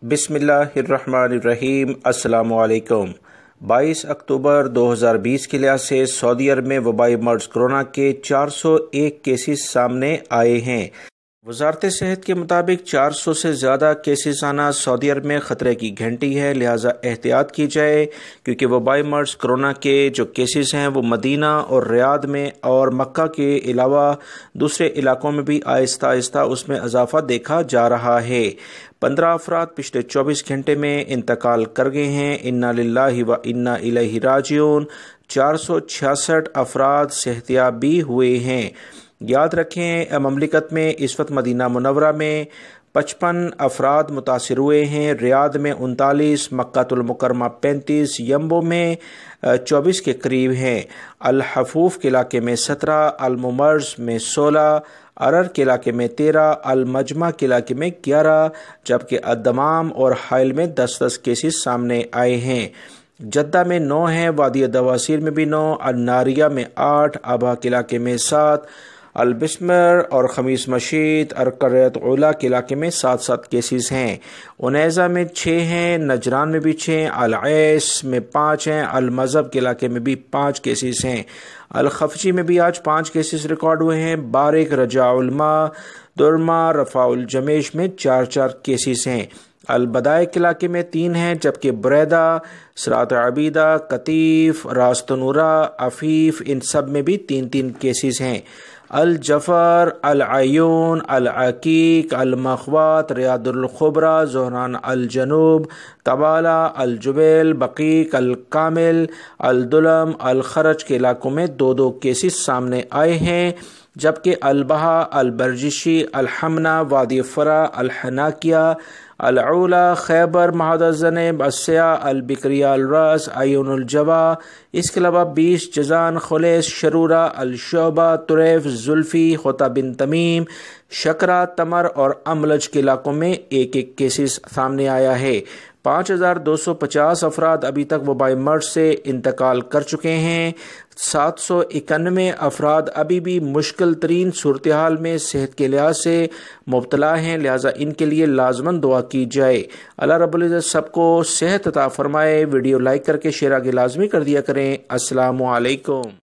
بسم اللہ الرحمن الرحیم۔ السلام علیکم۔ 22 اکتوبر 2020 کے لحاظ سے سعودی عرب میں وبائی مرض کرونا کے 401 کیسز سامنے آئے ہیں۔ وزارت صحت کے مطابق 400 سے زیادہ کیسز آنا سعودی عرب میں خطرے کی گھنٹی ہے، لہٰذا احتیاط کی جائے، کیونکہ وبائی مرض کرونا کے جو کیسز ہیں وہ مدینہ اور ریاض میں اور مکہ کے علاوہ دوسرے علاقوں میں بھی آہستہ آہستہ اس میں اضافہ دیکھا جا رہا ہے۔ 15 افراد پچھلے 24 گھنٹے میں انتقال کر گئے ہیں۔ انا للہ و انا الیہ راجعون۔ 466 افراد صحتیاب بھی ہوئے ہیں۔ یاد رکھیں، مملکت میں اس وقت مدینہ منورہ میں 55 افراد متاثر ہوئے ہیں، ریاض میں 39، مکہ المکرمہ 35، یمبو میں 24 کے قریب ہیں، الحفوف کے علاقے میں 17، الممرز میں 16، ارر کے علاقے میں 13، المجمع کے علاقے میں 11، جبکہ الدمام اور حائل میں 10 کیسز سامنے آئے ہیں۔ جدہ میں 9 ہیں، وادی دواثیر میں بھی 9، الناریہ میں 8، ابہا کے علاقے میں 7، البسمر اور خمیس مشیط ارقریت اولا کے علاقے میں 7 کیسز ہیں۔ انیزہ میں 6 ہیں، نجران میں بھی 6، العیس میں 5 ہیں، المذہب کے علاقے میں بھی 5 کیسز ہیں، الخفجی میں بھی آج 5 کیسز ریکارڈ ہوئے ہیں، بارک، رجاء الماء، درما، رفاع الجمیش میں 4 کیسز ہیں، البدائے کے علاقے میں 3 ہیں، جبکہ بریدہ، صراط عبیدہ، قطیف، راست نورہ، عفیف، ان سب میں بھی 3 کیسز ہیں۔ الجفر، العیون، العقیق، المخوات، ریاض الخبرہ، زہران الجنوب، طبالہ، الجبیل، بقیق، الکامل، الدلم، الخرج کے علاقوں میں 2 کیسز سامنے آئے ہیں، جبکہ البہا، البرجشی، الحمنہ، وادی فرا، الحناکیہ، العلا، خیبر، معہد زنب، السیاء، البکریہ، الراس، عیون الجوا، اس کے علاوہ 20، جزان، خلیص، شرورہ، الشعبہ، طریف، زلفی، خوطہ بن تمیم، شکرہ، تمر اور املج کے علاقوں میں 1 کیسز سامنے آیا ہے۔ 5250 افراد ابھی تک وبائی مرض سے انتقال کر چکے ہیں۔ 791 افراد ابھی بھی مشکل ترین صورتحال میں صحت کے لحاظ سے مبتلا ہیں، لہٰذا ان کے لیے لازماً دعا کی جائے۔ اللہ رب العزت سب کو صحت عطا فرمائے۔ ویڈیو لائک کر کے شیئر آگے لازمی کر دیا کریں۔ السلام علیکم۔